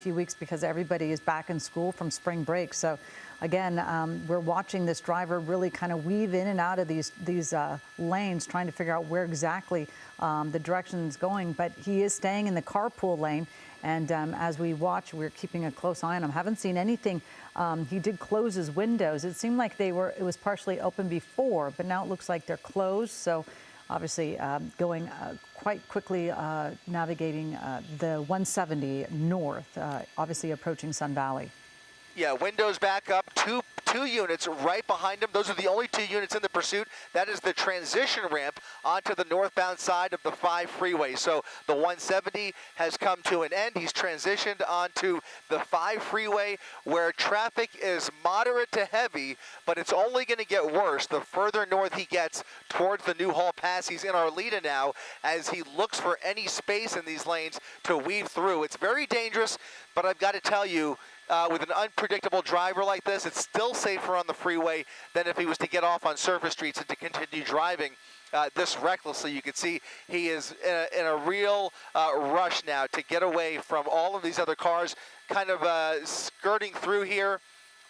few weeks because everybody is back in school from spring break. So again, we're watching this driver really kind of weave in and out of these lanes, trying to figure out where exactly the direction is going. But he is staying in the carpool lane. And as we watch, we're keeping a close eye on him. Haven't seen anything. He did close his windows. It seemed like it was partially open before, but now it looks like they're closed. So obviously going quite quickly, navigating the 170 north, obviously approaching Sun Valley. Yeah, windows back up, two units right behind him. Those are the only 2 units in the pursuit. That is the transition ramp onto the northbound side of the 5 freeway. So the 170 has come to an end. He's transitioned onto the 5 freeway where traffic is moderate to heavy, but it's only going to get worse the further north he gets towards the Newhall Pass. He's in Arleta now as he looks for any space in these lanes to weave through. It's very dangerous, but I've got to tell you, with an unpredictable driver like this, it's still safer on the freeway than if he was to get off on surface streets and to continue driving this recklessly. You can see he is in a real rush now to get away from all of these other cars, kind of skirting through here,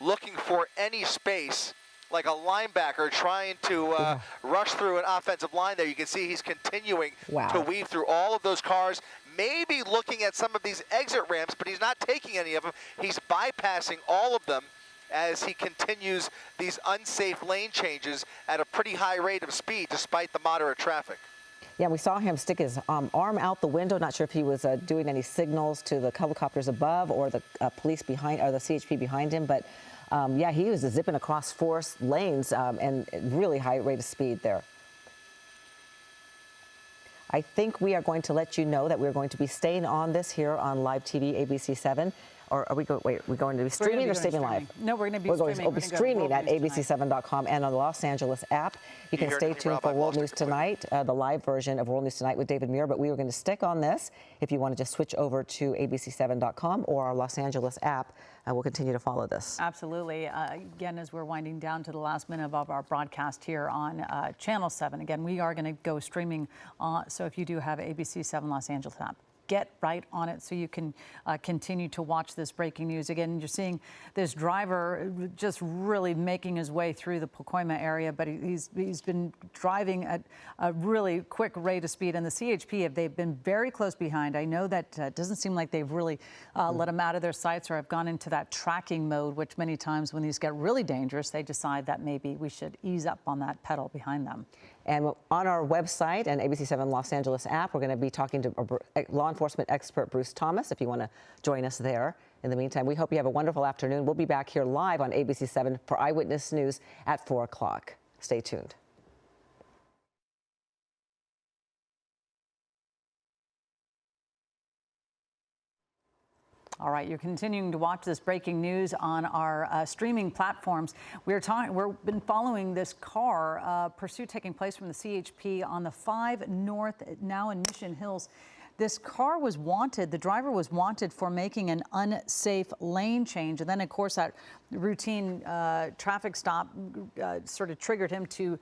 looking for any space, like a linebacker trying to rush through an offensive line there. You can see he's continuing to weave through all of those cars, maybe looking at some of these exit ramps, but he's not taking any of them. He's bypassing all of them as he continues these unsafe lane changes at a pretty high rate of speed despite the moderate traffic. Yeah, we saw him stick his arm out the window. Not sure if he was doing any signals to the helicopters above or the police behind, or the CHP behind him, but yeah, he was zipping across 4 lanes and really high rate of speed there. I think we are going to let you know that we're going to be staying on this here on live TV, ABC 7. Or are we going? Wait, we're going to be streaming or staying live? No, we're going to be streaming at abc7.com and on the Los Angeles app. You can stay tuned for World News Tonight, the live version of World News Tonight with David Muir. But we are going to stick on this. If you want to just switch over to abc7.com or our Los Angeles app, we'll continue to follow this. Absolutely. Again, as we're winding down to the last minute of our broadcast here on Channel 7, again, we are going to go streaming. So if you do have ABC 7 Los Angeles app, get right on it so you can continue to watch this breaking news. Again, you're seeing this driver just really making his way through the Pacoima area, but he's been driving at a really quick rate of speed. And the CHP, they've been very close behind. I know that doesn't seem like they've really let him out of their sights or have gone into that tracking mode, which many times when these get really dangerous, they decide that maybe we should ease up on that pedal behind them. And on our website and ABC 7 Los Angeles app, we're going to be talking to law enforcement expert Bruce Thomas, if you want to join us there. In the meantime, we hope you have a wonderful afternoon. We'll be back here live on ABC 7 for Eyewitness News at 4 o'clock. Stay tuned. All right, you're continuing to watch this breaking news on our streaming platforms. We've been following this car pursuit taking place from the CHP on the 5 North, now in Mission Hills. This car was wanted, the driver was wanted for making an unsafe lane change. And then, of course, that routine traffic stop sort of triggered him to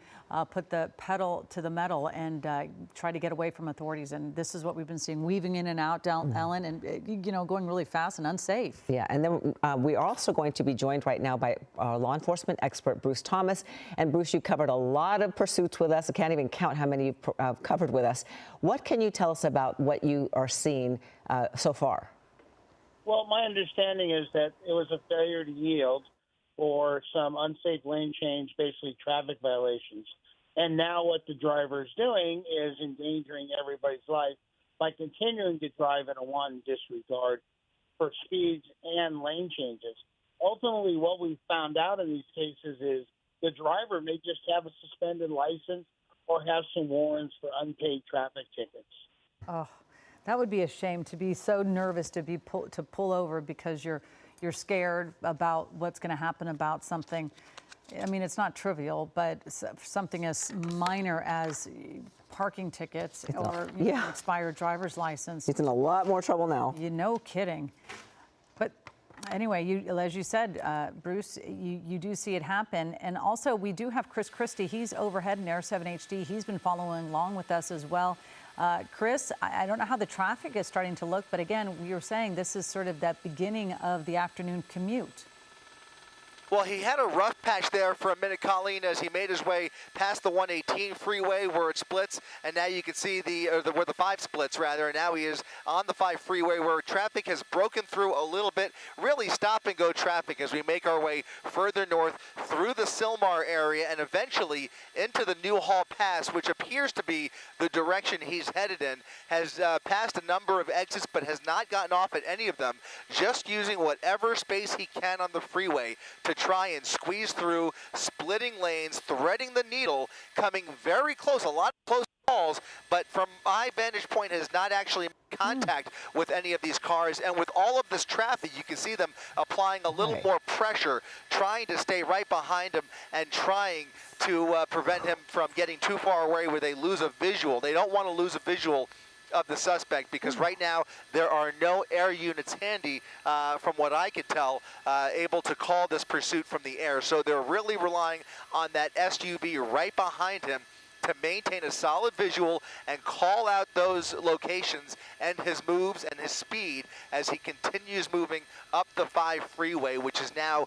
put the pedal to the metal and try to get away from authorities. And this is what we've been seeing, weaving in and out down Ellen and, you know, going really fast and unsafe. Yeah, and then we are also going to be joined right now by our law enforcement expert, Bruce Thomas. And Bruce, you covered a lot of pursuits with us. I can't even count how many you've covered with us. What can you tell us about what you are seeing so far? Well, my understanding is that it was a failure to yield for some unsafe lane change, basically traffic violations. And now what the driver is doing is endangering everybody's life by continuing to drive in a wanton disregard for speeds and lane changes. Ultimately, what we found out in these cases is the driver may just have a suspended license or have some warrants for unpaid traffic tickets. Oh, that would be a shame, to be so nervous to pull over because you're scared about what's going to happen about something. I mean, it's not trivial, but something as minor as parking tickets or expired driver's license. He's in a lot more trouble now. No kidding. But anyway, as you said, Bruce, you do see it happen. And also, we do have Chris Christie. He's overhead in Air 7 HD. He's been following along with us as well. Chris, I don't know how the traffic is starting to look, but again, you're saying this is sort of that beginning of the afternoon commute. Well, he had a rough patch there for a minute, Colleen, as he made his way past the 118 freeway where it splits, and now you can see where the 5 splits, rather, and now he is on the 5 freeway where traffic has broken through a little bit, really stop-and-go traffic as we make our way further north through the Sylmar area and eventually into the Newhall Pass, which appears to be the direction he's headed in, has passed a number of exits but has not gotten off at any of them, just using whatever space he can on the freeway to try and squeeze through, splitting lanes, threading the needle, coming very close, a lot of close calls, but from my vantage point has not actually made contact with any of these cars. And with all of this traffic, you can see them applying a little more pressure, trying to stay right behind him and trying to prevent him from getting too far away where they lose a visual. They don't want to lose a visual of the suspect because right now there are no air units handy, from what I could tell, able to call this pursuit from the air. So they're really relying on that SUV right behind him to maintain a solid visual and call out those locations and his moves and his speed as he continues moving up the 5 freeway, which is now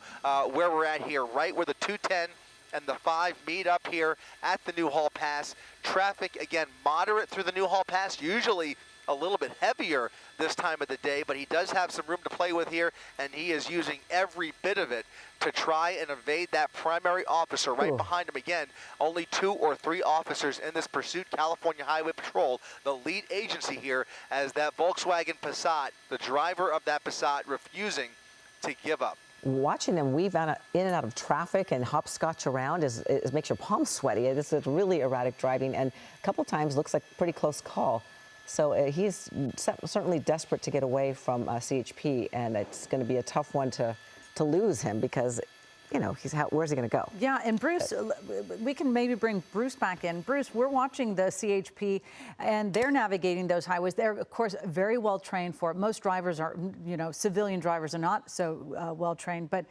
where we're at here, right where the 210 and the 5 meet up here at the Newhall Pass. Traffic, again, moderate through the Newhall Pass, usually a little bit heavier this time of the day, but he does have some room to play with here, and he is using every bit of it to try and evade that primary officer right behind him. Again, only 2 or 3 officers in this pursuit. California Highway Patrol, the lead agency here, as that Volkswagen Passat, the driver of that Passat, refusing to give up. Watching them weave in and out of traffic and hopscotch around makes your palms sweaty. It's really erratic driving, and a couple times looks like a pretty close call. So he's certainly desperate to get away from CHP, and it's going to be a tough one to lose him because, you know, where's he going to go? Yeah, and Bruce, we can maybe bring Bruce back in. Bruce, we're watching the CHP, and they're navigating those highways. They're, of course, very well trained for it. Most drivers are, you know, civilian drivers are not so well trained. But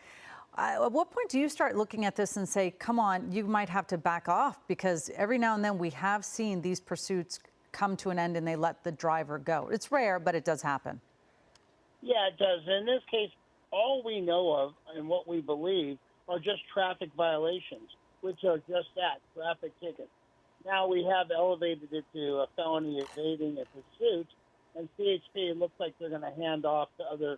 at what point do you start looking at this and say, come on, you might have to back off? Because every now and then we have seen these pursuits come to an end and they let the driver go. It's rare, but it does happen. Yeah, it does. In this case, all we know of and what we believe are just traffic violations, which are just that, traffic tickets. Now we have elevated it to a felony evading a pursuit, and CHP, it looks like they're going to hand off to other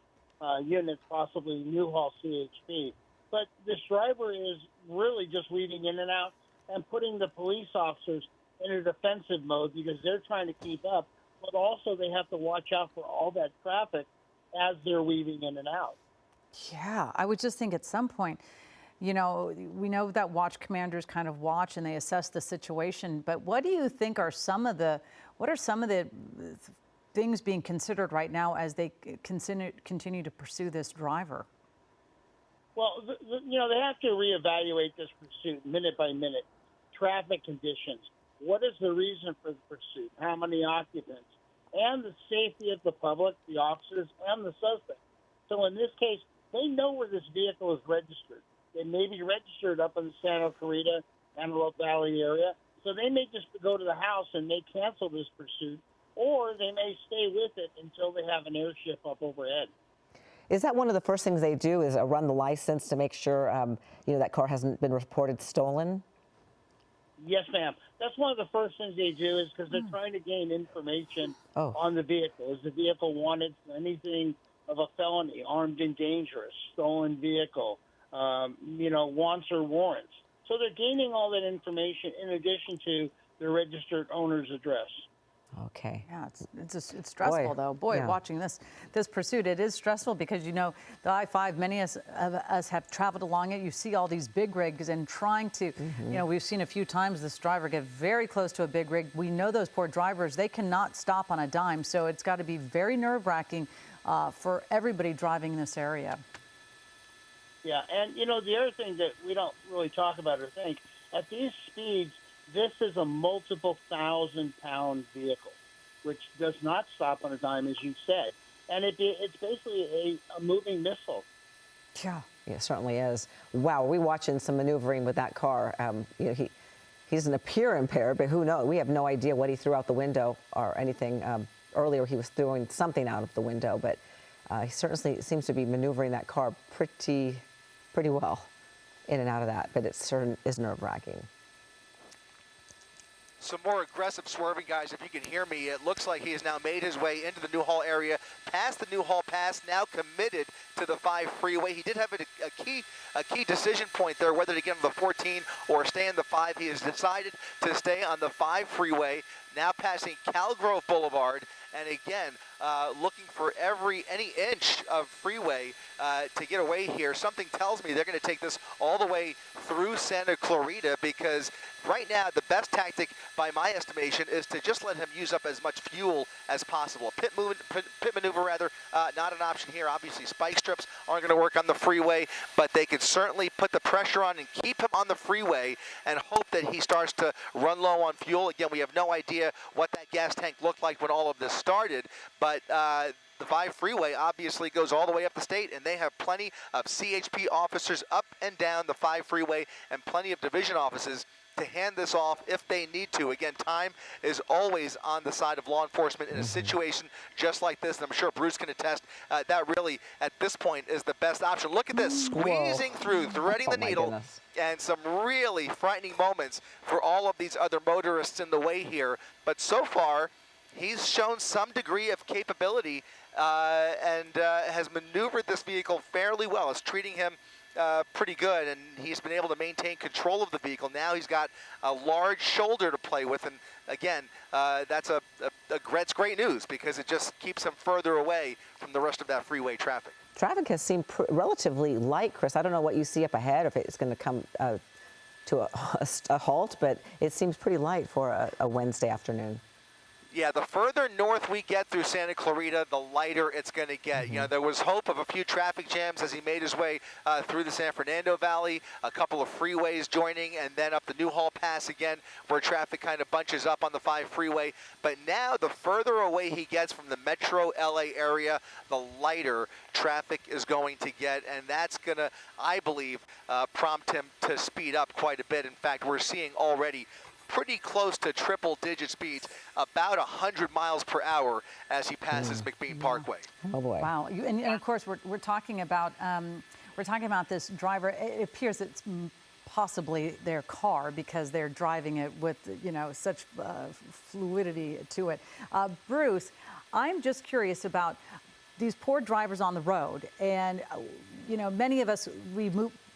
units, possibly Newhall CHP. But this driver is really just weaving in and out and putting the police officers in a defensive mode because they're trying to keep up, but also they have to watch out for all that traffic as they're weaving in and out. Yeah, I would just think at some point, you know, we know that watch commanders kind of watch and they assess the situation, but what do you think are what are some of the things being considered right now as they continue to pursue this driver? Well, you know, they have to reevaluate this pursuit minute by minute. Traffic conditions. What is the reason for the pursuit? How many occupants? And the safety of the public, the officers, and the suspect. So in this case, they know where this vehicle is registered. They may be registered up in the Santa Clarita, Antelope Valley area. So they may just go to the house and may cancel this pursuit, or they may stay with it until they have an airship up overhead. Is that one of the first things they do is run the license to make sure, you know, that car hasn't been reported stolen? Yes, ma'am. That's one of the first things they do is because they're trying to gain information on the vehicle. Is the vehicle wanted for anything of a felony, armed and dangerous, stolen vehicle, you know, wants or warrants. So they're gaining all that information in addition to the registered owner's address. Okay. Yeah, it's stressful though. Boy, watching this pursuit, it is stressful because, you know, the I-5, many of us have traveled along it. You see all these big rigs and trying to, you know, we've seen a few times this driver get very close to a big rig. We know those poor drivers, they cannot stop on a dime. So it's got to be very nerve-wracking for everybody driving this area. Yeah, and, you know, the other thing that we don't really talk about or think, at these speeds, this is a multiple thousand-pound vehicle, which does not stop on a dime, as you said. And it's basically a moving missile. Yeah, it certainly is. Wow, are we watching some maneuvering with that car? You know, he doesn't appear impaired, but who knows? We have no idea what he threw out the window or anything. Earlier, he was throwing something out of the window, but he certainly seems to be maneuvering that car pretty well in and out of that, but it certainly is nerve-wracking. Some more aggressive swerving, guys. If you can hear me, it looks like he has now made his way into the Newhall area, past the Newhall Pass, now committed to the 5 freeway. He did have a key decision point there, whether to get on the 14 or stay in the 5. He has decided to stay on the 5 freeway, now passing Calgrove Boulevard, and again, looking for any inch of freeway to get away here. Something tells me they're going to take this all the way through Santa Clarita, because right now the best tactic, by my estimation, is to just let him use up as much fuel as possible. Pit maneuver, rather, not an option here. Obviously, spike strips aren't going to work on the freeway, but they could certainly put the pressure on and keep him on the freeway and hope that he starts to run low on fuel. Again, we have no idea what that gas tank looked like when all of this started, but the 5 freeway obviously goes all the way up the state, and they have plenty of CHP officers up and down the 5 freeway and plenty of division offices to hand this off if they need to. Again, time is always on the side of law enforcement in a situation just like this, and I'm sure Bruce can attest that really, at this point, is the best option. Look at this, squeezing through, threading the needle, goodness. And some really frightening moments for all of these other motorists in the way here. But so far, he's shown some degree of capability and has maneuvered this vehicle fairly well. It's treating him pretty good, and he's been able to maintain control of the vehicle. Now he's got a large shoulder to play with, and again, that's great news, because it just keeps him further away from the rest of that freeway traffic. Traffic has seemed relatively light, Chris. I don't know what you see up ahead, if it's going to come to a halt, but it seems pretty light for a Wednesday afternoon. Yeah, the further north we get through Santa Clarita, the lighter it's going to get. You know, there was hope of a few traffic jams as he made his way through the San Fernando Valley, a couple of freeways joining, and then up the Newhall Pass again, where traffic kind of bunches up on the 5 freeway. But now, the further away he gets from the metro LA area, the lighter traffic is going to get, and that's going to, I believe, prompt him to speed up quite a bit. In fact, we're seeing already pretty close to triple-digit speeds, about 100 miles per hour as he passes McBean Parkway. Oh boy! Wow, and of course we're talking about this driver. It appears it's possibly their car, because they're driving it with such fluidity to it. Bruce, I'm just curious about these poor drivers on the road, and many of us, we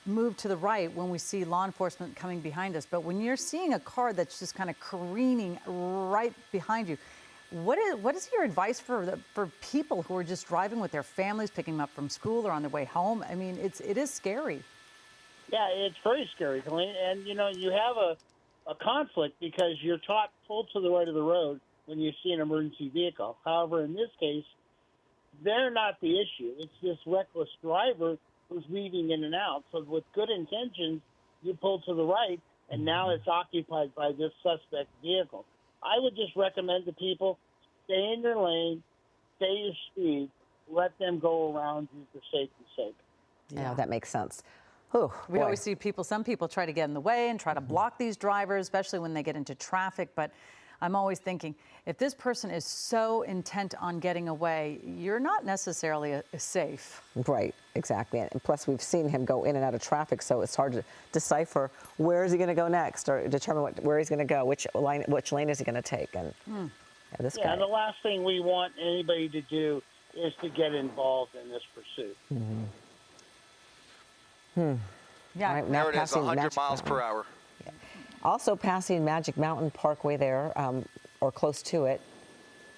move to the right when we see law enforcement coming behind us. But when you're seeing a car that's just kind of careening right behind you, what is your advice for people who are just driving with their families, picking them up from school or on their way home? I mean, it is scary. Yeah, it's very scary, Colleen. And you have a conflict, because you're taught pull to the right of the road when you see an emergency vehicle. However, in this case, they're not the issue. It's this reckless driver who's weaving in and out. So with good intentions, you pull to the right, and now it's occupied by this suspect vehicle. I would just recommend to people, stay in your lane, stay your speed, let them go around you for safety's sake. Yeah, that makes sense. Whew, we always see some people try to get in the way and try to block these drivers, especially when they get into traffic. But I'm always thinking, if this person is so intent on getting away, you're not necessarily safe. Right, exactly. And plus, we've seen him go in and out of traffic, so it's hard to decipher where is he going to go next, or determine where he's going to go, which lane is he going to take. And this guy. And the last thing we want anybody to do is to get involved in this pursuit. Yeah, Right, there it is, 100 miles per hour. Yeah. Also passing Magic Mountain Parkway there, or close to it.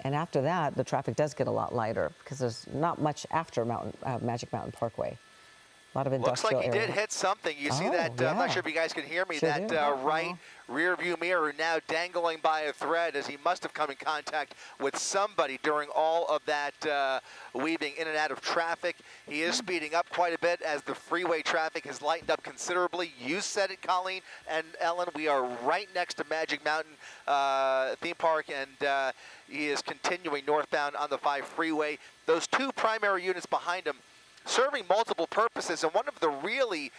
And after that, the traffic does get a lot lighter, because there's not much after Magic Mountain Parkway. A lot of industrial Looks like he area. did hit something. You see that? yeah. I'm not sure if you guys can hear me. Sure That do. right rear view mirror now dangling by a thread, as he must have come in contact with somebody during all of that weaving in and out of traffic. He is speeding up quite a bit as the freeway traffic has lightened up considerably. You said it, Colleen and Ellen. We are right next to Magic Mountain theme park, and he is continuing northbound on the 5 freeway. Those 2 primary units behind him, serving multiple purposes. And one of the really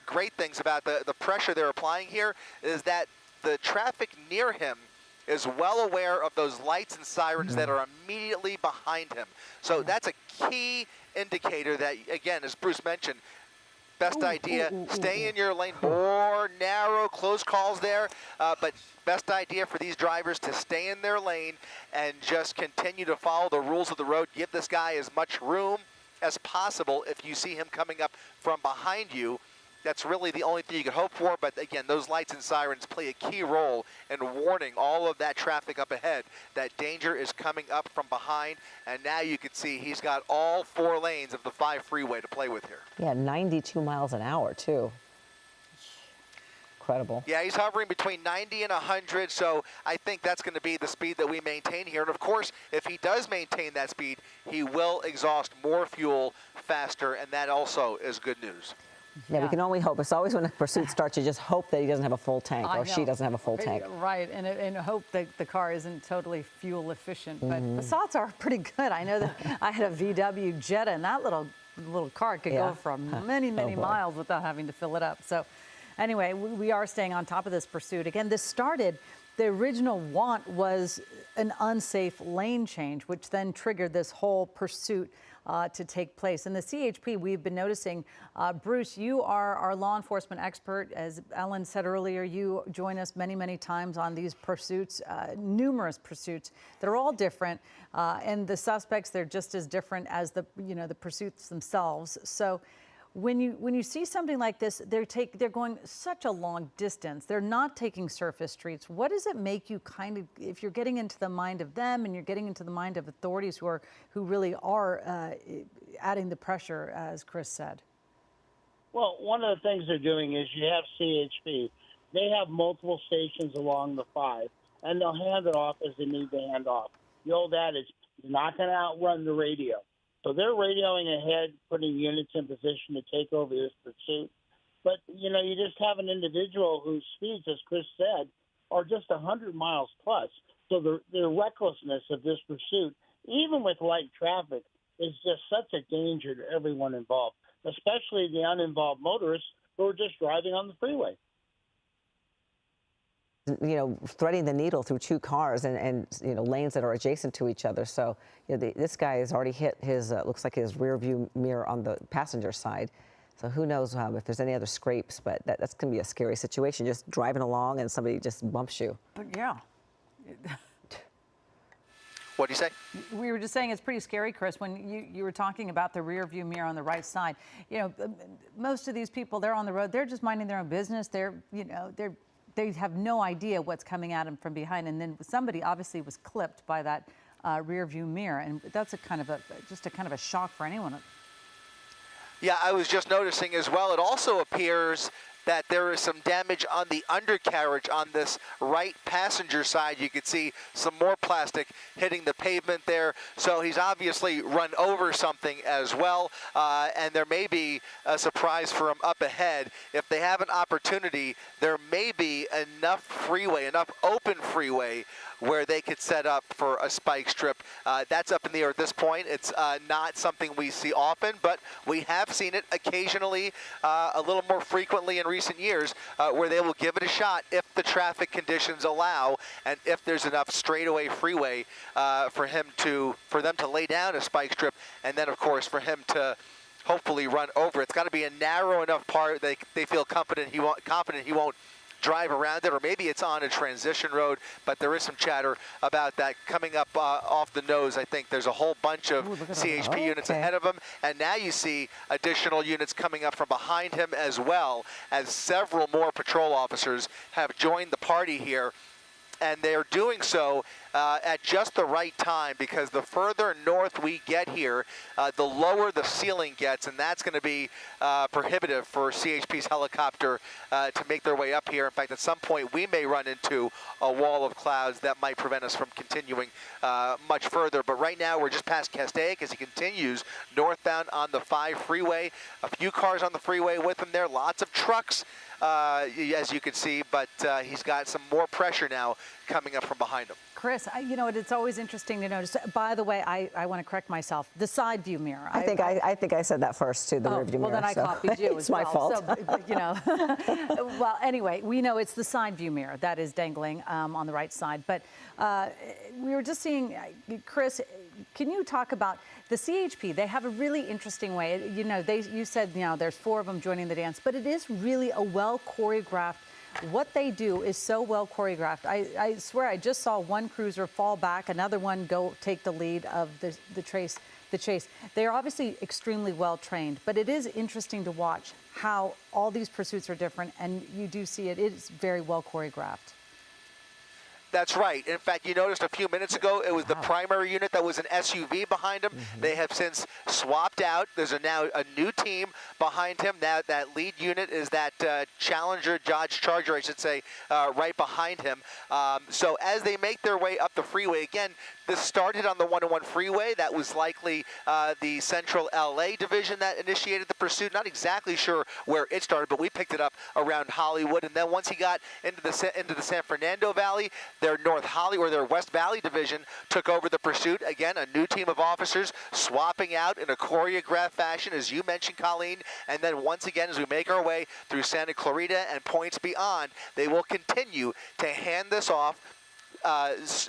great things about the pressure they're applying here is that the traffic near him is well aware of those lights and sirens that are immediately behind him. So that's a key indicator that, again, as Bruce mentioned, best idea, stay in your lane. More narrow, close calls there, but best idea for these drivers to stay in their lane and just continue to follow the rules of the road. Give this guy as much room as possible if you see him coming up from behind you. That's really the only thing you could hope for, but again, those lights and sirens play a key role in warning all of that traffic up ahead. That danger is coming up from behind, and now you can see he's got all 4 lanes of the 5 freeway to play with here. Yeah, 92 miles an hour, too. Incredible. Yeah, he's hovering between 90 and 100, so I think that's going to be the speed that we maintain here. And of course, if he does maintain that speed, he will exhaust more fuel faster, and that also is good news. Yeah, we can only hope. It's always when a pursuit starts, you just hope that he doesn't have a full tank or she doesn't have a full tank. Right, and hope that the car isn't totally fuel efficient. But the Passats are pretty good. I know that I had a VW Jetta, and that little car could go for many miles without having to fill it up. So anyway, we are staying on top of this pursuit. Again, this started, the original want was an unsafe lane change, which then triggered this whole pursuit to take place. And the CHP, we've been noticing, Bruce, you are our law enforcement expert. As Ellen said earlier, you join us many times on these pursuits, numerous pursuits that are all different. And the suspects, they're just as different as the pursuits themselves. So when you see something like this, they're going such a long distance. They're not taking surface streets. What does it make you kind of, if you're getting into the mind of them and you're getting into the mind of authorities who really are adding the pressure, as Chris said? Well, one of the things they're doing is you have CHP. They have multiple stations along the 5, and they'll hand it off as they need to hand off. The old adage, you're not going to outrun the radio. So they're radioing ahead, putting units in position to take over this pursuit. But, you just have an individual whose speeds, as Chris said, are just 100 miles plus. So the recklessness of this pursuit, even with light traffic, is just such a danger to everyone involved, especially the uninvolved motorists who are just driving on the freeway. Threading the needle through 2 cars and lanes that are adjacent to each other. So, this guy has already hit his, looks like his rear view mirror on the passenger side. So who knows if there's any other scrapes, but that's going to be a scary situation, just driving along and somebody just bumps you. But yeah. What do you say? We were just saying it's pretty scary, Chris, when you were talking about the rear view mirror on the right side. Most of these people, they're on the road, they're just minding their own business. They have no idea what's coming at them from behind, and then somebody obviously was clipped by that rear view mirror, and that's just a kind of a shock for anyone. Yeah, I was just noticing as well, it also appears that there is some damage on the undercarriage on this right passenger side. You could see some more plastic hitting the pavement there. So he's obviously run over something as well. And there may be a surprise for him up ahead. If they have an opportunity, there may be enough open freeway where they could set up for a spike strip. That's up in the air at this point. It's not something we see often, but we have seen it occasionally, a little more frequently in recent years, where they will give it a shot if the traffic conditions allow and if there's enough straightaway freeway for them to lay down a spike strip, and then of course for him to hopefully run over. It's got to be a narrow enough part they feel confident he won't drive around it, or maybe it's on a transition road, but there is some chatter about that coming up off the nose. I think there's a whole bunch of CHP units ahead of him, and now you see additional units coming up from behind him as well, as several more patrol officers have joined the party here. And they are doing so at just the right time, because the further north we get here, the lower the ceiling gets, and that's going to be prohibitive for CHP's helicopter to make their way up here. In fact, at some point, we may run into a wall of clouds that might prevent us from continuing much further. But right now, we're just past Castaic as he continues northbound on the 5 freeway. A few cars on the freeway with him there, lots of trucks, as you can see, but he's got some more pressure now coming up from behind him. Chris, you know, it's always interesting to notice. By the way, I want to correct myself. The side view mirror. I think I said that first too. The rear view mirror. Well, then I copied you. It's my fault. So, you know. Well, anyway, we know it's the side view mirror that is dangling on the right side. But we were just seeing, Chris, can you talk about the CHP? They have a really interesting way. You know, you said, you know, there's 4 of them joining the dance, but it is really a well choreographed. What they do is so well choreographed. I swear I just saw one cruiser fall back, another one go take the lead of the chase. They are obviously extremely well trained, but it is interesting to watch how all these pursuits are different, and you do see it is very well choreographed. That's right. In fact, you noticed a few minutes ago, it was the primary unit that was an SUV behind him. They have since swapped out. There's now a new team behind him. Now that lead unit is that Challenger, Dodge Charger, I should say, right behind him. So as they make their way up the freeway, again, this started on the 101 freeway. That was likely the Central LA division that initiated the pursuit. Not exactly sure where it started, but we picked it up around Hollywood. And then once he got into the San Fernando Valley, their North Hollywood or their West Valley division took over the pursuit. Again, a new team of officers swapping out in a choreographed fashion, as you mentioned, Colleen. And then once again, as we make our way through Santa Clarita and points beyond, they will continue to hand this off.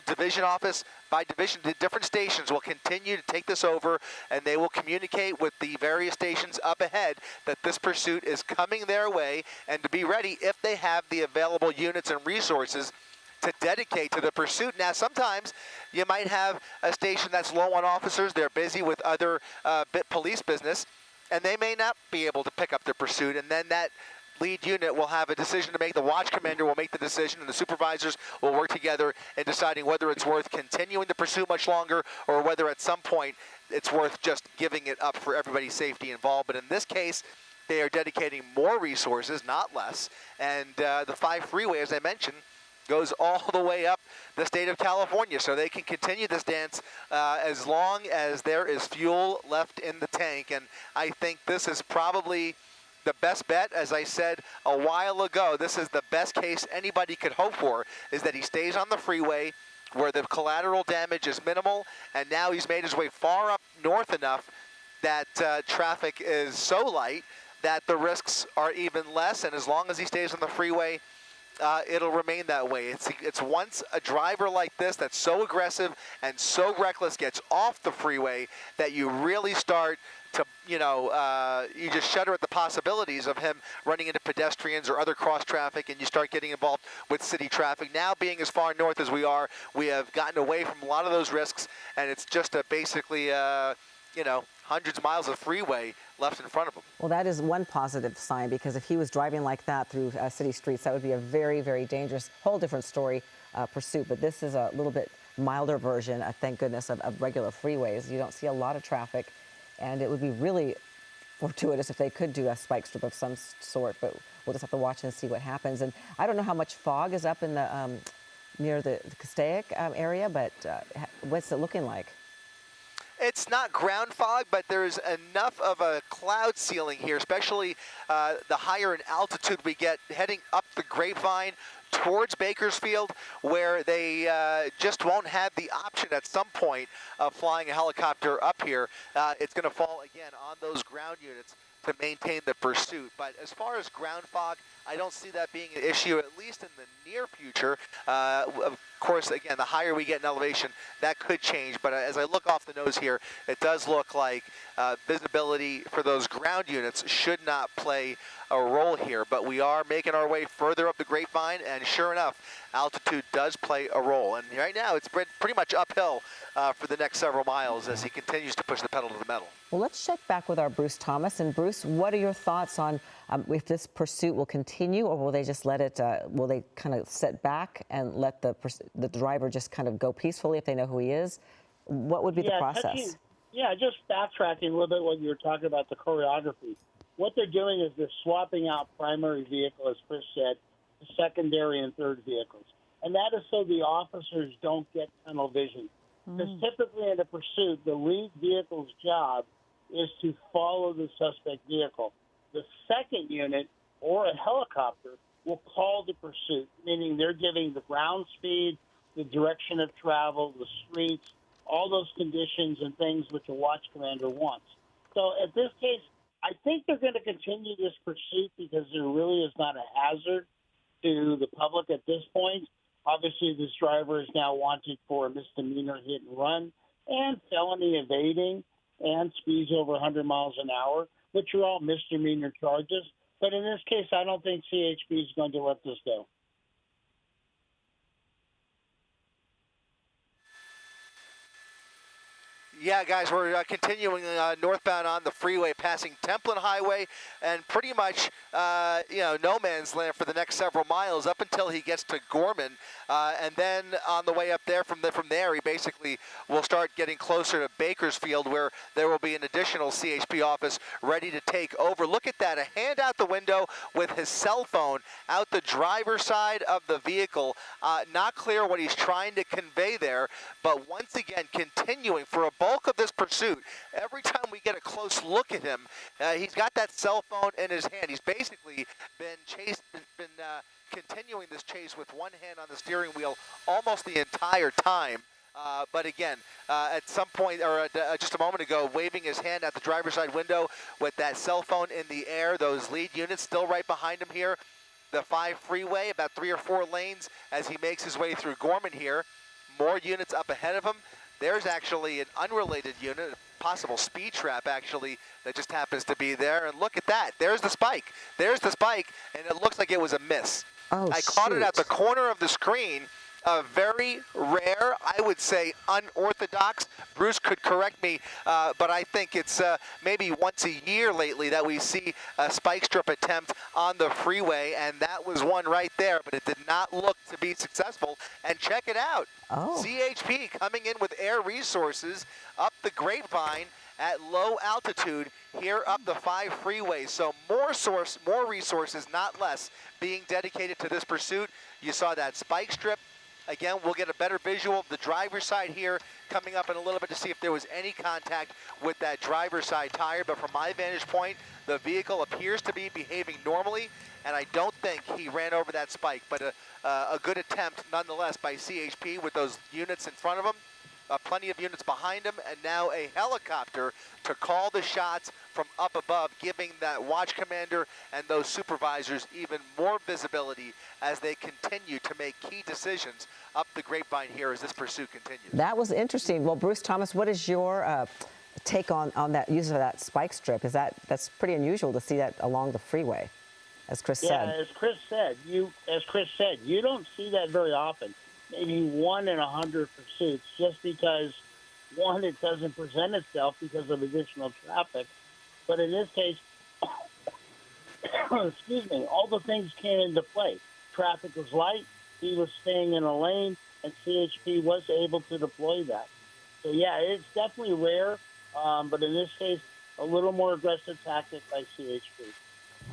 Division office by division, the different stations will continue to take this over, and they will communicate with the various stations up ahead that this pursuit is coming their way, and to be ready if they have the available units and resources to dedicate to the pursuit. Now, sometimes you might have a station that's low on officers. They're busy with other police business, and they may not be able to pick up their pursuit, and then that lead unit will have a decision to make. The watch commander will make the decision, and the supervisors will work together in deciding whether it's worth continuing the pursuit much longer or whether at some point it's worth just giving it up for everybody's safety involved. But in this case, they are dedicating more resources, not less. And the 5 freeway, as I mentioned, goes all the way up the state of California. So they can continue this dance as long as there is fuel left in the tank. And I think this is probably the best bet. As I said a while ago, this is the best case anybody could hope for, is that he stays on the freeway where the collateral damage is minimal, and now he's made his way far up north enough that traffic is so light that the risks are even less, and as long as he stays on the freeway, it'll remain that way. It's once a driver like this that's so aggressive and so reckless gets off the freeway that you really start to, you know, you just shudder at the possibilities of him running into pedestrians or other cross traffic, and you start getting involved with city traffic. Now, being as far north as we are, we have gotten away from a lot of those risks, and it's just basically, you know, hundreds of miles of freeway left in front of him. Well, that is one positive sign, because if he was driving like that through city streets, that would be a very, very dangerous, whole different story pursuit. But this is a little bit milder version, thank goodness, of regular freeways. You don't see a lot of traffic, and it would be really fortuitous if they could do a spike strip of some sort, but we'll just have to watch and see what happens. And I don't know how much fog is up in the near the Castaic area, but what's it looking like? It's not ground fog, but there's enough of a cloud ceiling here, especially the higher in altitude we get heading up the Grapevine towards Bakersfield, where they just won't have the option at some point of flying a helicopter up here. It's going to fall again on those ground units to maintain the pursuit. But as far as ground fog, I don't see that being an issue, at least in the near future. Of course, again, the higher we get in elevation, that could change. But as I look off the nose here, it does look like visibility for those ground units should not play a role here. But we are making our way further up the Grapevine, and sure enough, altitude does play a role. And right now, it's pretty much uphill for the next several miles as he continues to push the pedal to the metal. Well, let's check back with our Bruce Thomas. And Bruce, what are your thoughts on if this pursuit will continue, or will they just let it, will they kind of sit back and let the driver just kind of go peacefully if they know who he is? What would be the process? Just backtracking a little bit what you were talking about, the choreography. What they're doing is they're swapping out primary vehicle, as Chris said, to secondary and third vehicles. And that is so the officers don't get tunnel vision. Because typically in a pursuit, the lead vehicle's job is to follow the suspect vehicle. The second unit or a helicopter will call the pursuit, meaning they're giving the ground speed, the direction of travel, the streets, all those conditions and things which a watch commander wants. So at this case, I think they're going to continue this pursuit because there really is not a hazard to the public at this point. Obviously, this driver is now wanted for a misdemeanor hit and run and felony evading and speeds over 100 miles an hour, which are all misdemeanor charges. But in this case, I don't think CHP is going to let this go. Yeah, guys, we're continuing northbound on the freeway, passing Templin Highway, and pretty much, no man's land for the next several miles up until he gets to Gorman, and then on the way up there, from there, he basically will start getting closer to Bakersfield, where there will be an additional CHP office ready to take over. Look at that, a hand out the window with his cell phone out the driver's side of the vehicle. Not clear what he's trying to convey there, but once again, continuing for a bulk of this pursuit. Every time we get a close look at him, he's got that cell phone in his hand. He's basically been continuing this chase with one hand on the steering wheel almost the entire time. But again, at some point, or just a moment ago, waving his hand at the driver's side window with that cell phone in the air. Those lead units still right behind him here. The 5 freeway, about 3 or 4 lanes as he makes his way through Gorman here. More units up ahead of him. There's actually an unrelated unit, a possible speed trap actually, that just happens to be there. And look at that. There's the spike. There's the spike, and it looks like it was a miss. Oh, I caught it at the corner of the screen. A very rare, I would say unorthodox. Bruce could correct me, but I think it's maybe once a year lately that we see a spike strip attempt on the freeway, and that was one right there, but it did not look to be successful. And check it out. Oh. CHP coming in with air resources up the Grapevine at low altitude here up the 5 freeway. So more resources, not less, being dedicated to this pursuit. You saw that spike strip. Again, we'll get a better visual of the driver's side here coming up in a little bit to see if there was any contact with that driver's side tire. But from my vantage point, the vehicle appears to be behaving normally, and I don't think he ran over that spike. But a good attempt nonetheless by CHP with those units in front of him. Plenty of units behind him, and now a helicopter to call the shots from up above, giving that watch commander and those supervisors even more visibility as they continue to make key decisions up the Grapevine here as this pursuit continues. That was interesting. Well, Bruce Thomas, what is your take on that use of that spike strip? That's pretty unusual to see that along the freeway, as Chris said. Yeah, as Chris said, you don't see that very often. Maybe 1 in 100 pursuits, just because, one, it doesn't present itself because of additional traffic. But in this case, excuse me, all the things came into play. Traffic was light, he was staying in a lane, and CHP was able to deploy that. So, yeah, it's definitely rare, but in this case, a little more aggressive tactic by CHP.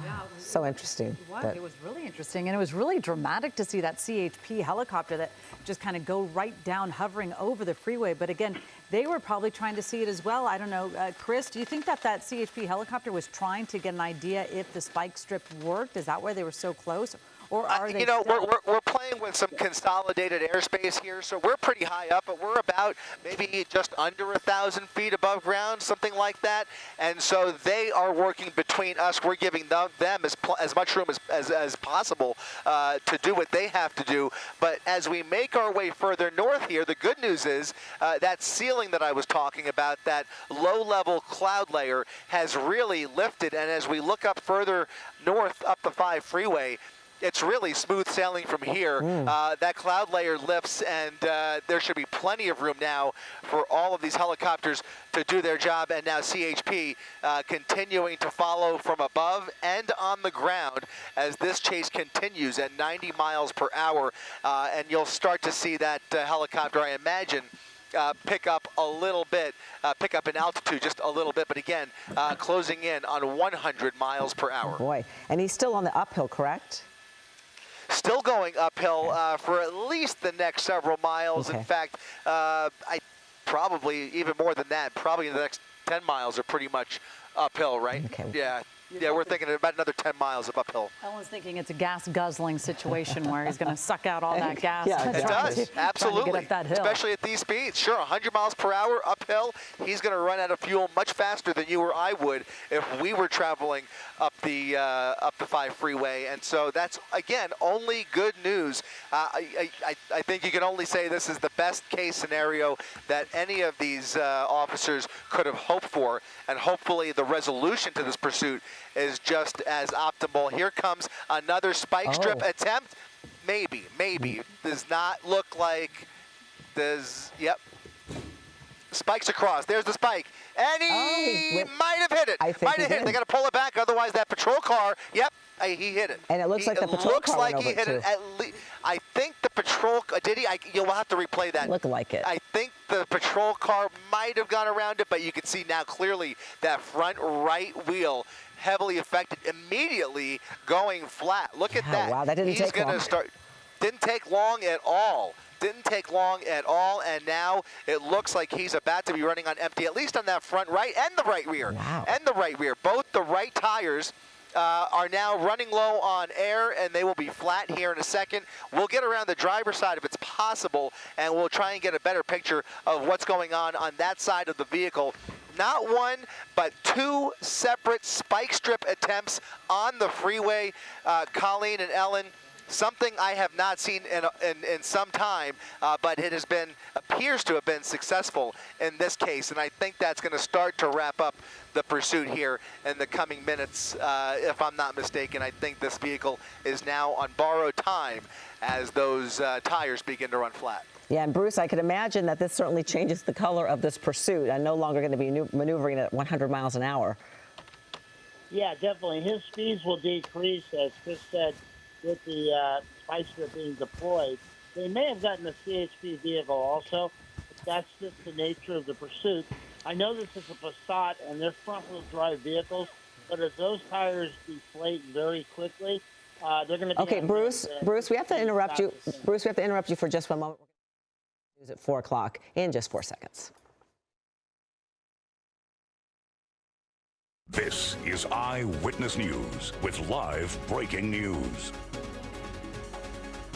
Wow. So interesting. It was really interesting, and it was really dramatic to see that CHP helicopter that just kind of go right down, hovering over the freeway. But again, they were probably trying to see it as well. I don't know, Chris, do you think that CHP helicopter was trying to get an idea if the spike strip worked? Is that why they were so close? Or are they we're playing with some consolidated airspace here, so we're pretty high up, but we're about maybe just under 1,000 feet above ground, something like that. And so they are working between us. We're giving them as much room as possible to do what they have to do. But as we make our way further north here, the good news is that ceiling that I was talking about, that low-level cloud layer, has really lifted. And as we look up further north up the 5 freeway, it's really smooth sailing from here. That cloud layer lifts, and there should be plenty of room now for all of these helicopters to do their job. And now CHP continuing to follow from above and on the ground as this chase continues at 90 miles per hour. And you'll start to see that helicopter, I imagine, pick up a little bit, pick up in altitude just a little bit, but again, closing in on 100 miles per hour. Oh boy, and he's still on the uphill, correct? Still going uphill for at least the next several miles. Okay. In fact, I probably even more than that. Probably the next 10 miles are pretty much uphill, right? Okay. Yeah. Yeah, we're thinking about another 10 miles of uphill. Ellen's thinking it's a gas guzzling situation where he's going to suck out all that gas. Yeah, It does, absolutely. Get up that hill. Especially at these speeds. Sure, 100 miles per hour uphill, he's going to run out of fuel much faster than you or I would if we were traveling up the 5 freeway. And so that's, again, only good news. I think you can only say this is the best case scenario that any of these officers could have hoped for. And hopefully the resolution to this pursuit is just as optimal. Here comes another spike strip attempt. Maybe. Does not look like there's, yep. Spikes across. There's the spike. And he might have hit it. Might have hit it. They got to pull it back. Otherwise, that patrol car, yep, he hit it. And it looks like the patrol car went over he hit it it at least. I think the patrol, did he? You'll have to replay that. Looked like it. I think the patrol car might have gone around it, but you can see now clearly that front right wheel heavily affected, immediately going flat. Look at that. Wow, that didn't take long. Didn't take long at all. Didn't take long at all, and now it looks like he's about to be running on empty, at least on that front right and the right rear. Wow. And the right rear. Both the right tires are now running low on air, and they will be flat here in a second. We'll get around the driver's side if it's possible, and we'll try and get a better picture of what's going on that side of the vehicle. Not one, but two separate spike strip attempts on the freeway. Colleen and Ellen, something I have not seen in some time, but it appears to have been successful in this case, and I think that's going to start to wrap up the pursuit here in the coming minutes, if I'm not mistaken. I think this vehicle is now on borrowed time as those tires begin to run flat. Yeah, and Bruce, I could imagine that this certainly changes the color of this pursuit. I'm no longer going to be maneuvering at 100 miles an hour. Yeah, definitely. His speeds will decrease, as Chris said, with the spike strip being deployed. They may have gotten a CHP vehicle also, but that's just the nature of the pursuit. I know this is a Passat, and they're front-wheel drive vehicles, but as those tires deflate very quickly, they're going to be... Okay, Bruce, we have to interrupt you. Bruce, we have to interrupt you for just one moment. We're going to news at 4 o'clock in just 4 seconds. This is Eyewitness News with live breaking news.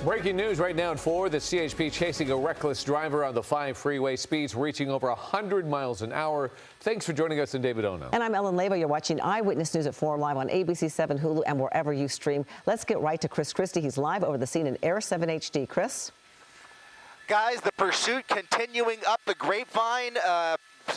Breaking news right now at 4, the CHP chasing a reckless driver on the 5 freeway, speeds reaching over 100 miles an hour. Thanks for joining us, and David Ono. And I'm Ellen Labo. You're watching Eyewitness News at 4 live on ABC 7, Hulu, and wherever you stream. Let's get right to Chris Christie. He's live over the scene in Air 7 HD. Chris? Guys, the pursuit continuing up the grapevine.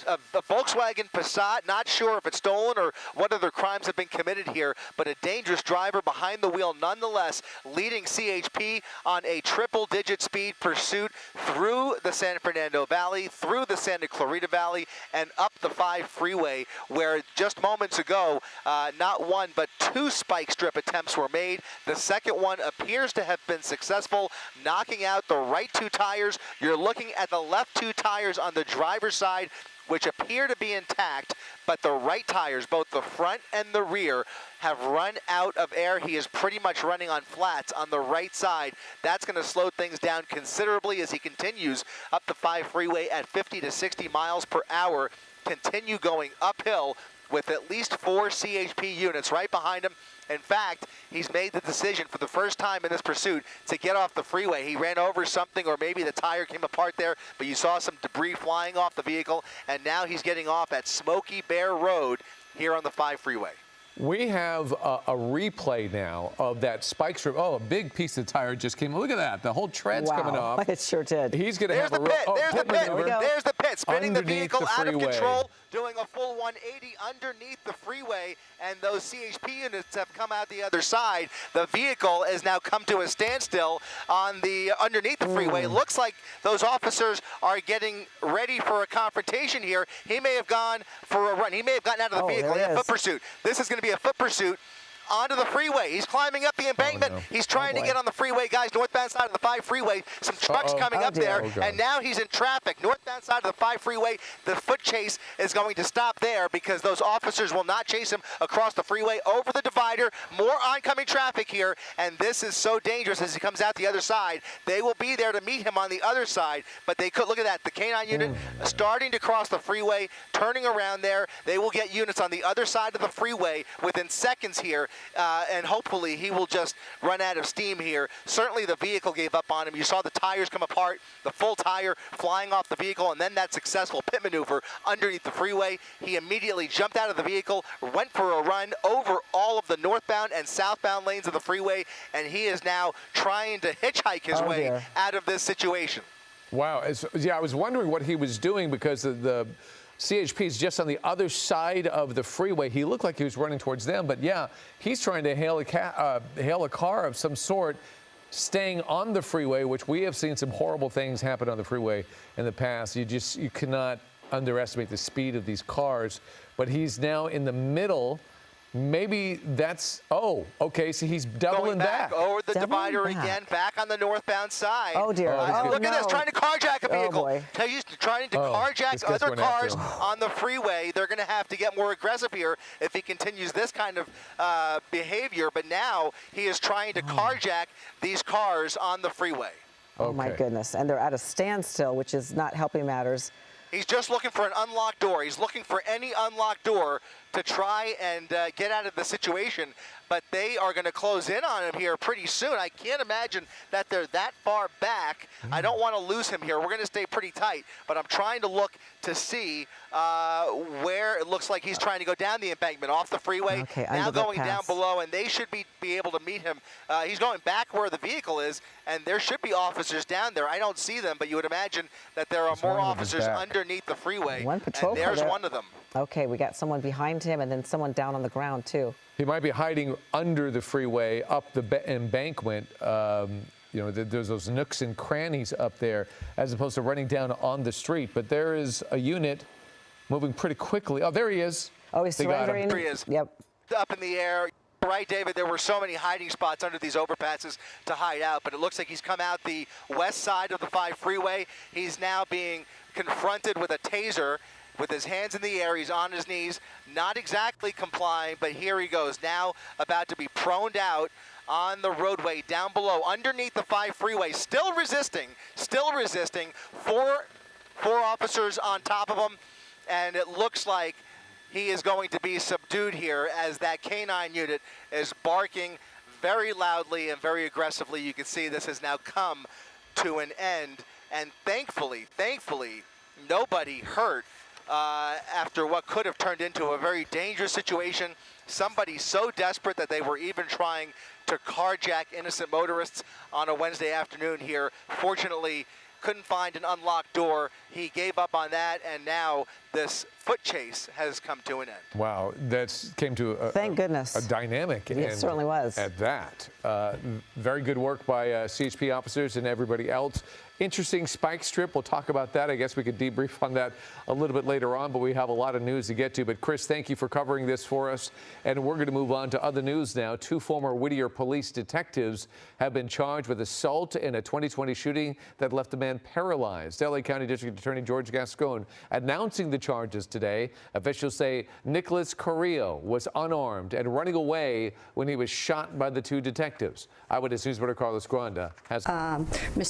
A Volkswagen Passat, not sure if it's stolen or what other crimes have been committed here, but a dangerous driver behind the wheel nonetheless, leading CHP on a triple-digit speed pursuit through the San Fernando Valley, through the Santa Clarita Valley, and up the 5 freeway, where just moments ago, not one but 2 spike strip attempts were made. The second one appears to have been successful, knocking out the right 2 tires. You're looking at the left 2 tires on the driver's side, which appear to be intact, but the right tires, both the front and the rear, have run out of air. He is pretty much running on flats on the right side. That's going to slow things down considerably as he continues up the 5 freeway at 50 to 60 miles per hour, continue going uphill with at least 4 CHP units right behind him. In fact, he's made the decision for the first time in this pursuit to get off the freeway. He ran over something, or maybe the tire came apart there, but you saw some debris flying off the vehicle, and now he's getting off at Smoky Bear Road here on the 5 freeway. We have a replay now of that spike strip. Oh, a big piece of tire just came. Look at that. The whole tread's coming off. It sure did. He's going to have the a pit. Oh, There's the pit. maneuver. There's the pit. Spinning the vehicle Underneath the out of freeway. control, doing a full 180 underneath the freeway, and those CHP units have come out the other side. The vehicle has now come to a standstill on the underneath the freeway. Looks like those officers are getting ready for a confrontation here. He may have gone for a run. He may have gotten out of the vehicle in a foot pursuit. This is going to be a foot pursuit onto the freeway. He's climbing up the embankment. Oh, no. He's trying to boy. get on the freeway, guys, northbound side of the 5 freeway. Some trucks coming up there, and now he's in traffic. Northbound side of the 5 freeway, the foot chase is going to stop there because those officers will not chase him across the freeway over the divider. More oncoming traffic here, and this is so dangerous as he comes out the other side. They will be there to meet him on the other side, but they could, look at that, the K9 unit starting to cross the freeway, turning around there. They will get units on the other side of the freeway within seconds here, and hopefully he will just run out of steam here. Certainly the vehicle gave up on him. You saw the tires come apart, the full tire flying off the vehicle, and then that successful pit maneuver underneath the freeway. He immediately jumped out of the vehicle, went for a run over all of the northbound and southbound lanes of the freeway, and he is now trying to hitchhike his way out of this situation. Wow. Yeah, I was wondering what he was doing because the CHP is just on the other side of the freeway. He looked like he was running towards them, but yeah, he's trying to hail a car of some sort, staying on the freeway, which we have seen some horrible things happen on the freeway in the past. You cannot underestimate the speed of these cars, but he's now in the middle. Maybe that's, oh, okay, so he's doubling Going back over the divider back. again, back on the northbound side. Oh, dear. Look at this, trying to carjack a vehicle. Oh, boy. He's trying to carjack other cars on the freeway. They're going to have to get more aggressive here if he continues this kind of behavior. But now he is trying to carjack these cars on the freeway. Oh, my goodness. And they're at a standstill, which is not helping matters. He's just looking for an unlocked door. He's looking for any unlocked door to try and get out of the situation, but they are going to close in on him here pretty soon. I can't imagine that they're that far back. I don't want to lose him here. We're going to stay pretty tight, but I'm trying to look to see where it looks like he's trying to go down the embankment off the freeway, now going down below, and they should be able to meet him. He's going back where the vehicle is, and there should be officers down there. I don't see them, but you would imagine that there are more officers underneath the freeway, One patrol and there's car there. one of them. Okay, we got someone behind him and then someone down on the ground, too. He might be hiding under the freeway, up the embankment. You know, there's those nooks and crannies up there, as opposed to running down on the street. But there is a unit moving pretty quickly. Oh, there he is. Oh, he's surrendering. There he is. Yep. Up in the air. Right, David, there were so many hiding spots under these overpasses to hide out, but it looks like he's come out the west side of the 5 freeway. He's now being confronted with a taser with his hands in the air. He's on his knees, not exactly complying, but here he goes, now about to be proned out on the roadway down below, underneath the 5 freeway, still resisting. 4 officers on top of him, and it looks like he is going to be subdued here as that K9 unit is barking very loudly and very aggressively. You can see this has now come to an end, and thankfully, nobody hurt after what could have turned into a very dangerous situation. Somebody so desperate that they were even trying to carjack innocent motorists on a Wednesday afternoon here. Fortunately, couldn't find an unlocked door. He gave up on that, and now this foot chase has come to an end. Wow, that came to Thank goodness. A dynamic. It certainly was. At that. Very good work by CHP officers and everybody else. Interesting spike strip. We'll talk about that. I guess we could debrief on that a little bit later on, but we have a lot of news to get to. But Chris, thank you for covering this for us. And we're going to move on to other news now. 2 former Whittier police detectives have been charged with assault in a 2020 shooting that left a man paralyzed. LA County District Attorney George Gascon announcing the charges today. Officials say Nicholas Carrillo was unarmed and running away when he was shot by the 2 detectives. Eyewitness News reporter Carlos Granda has. Mr.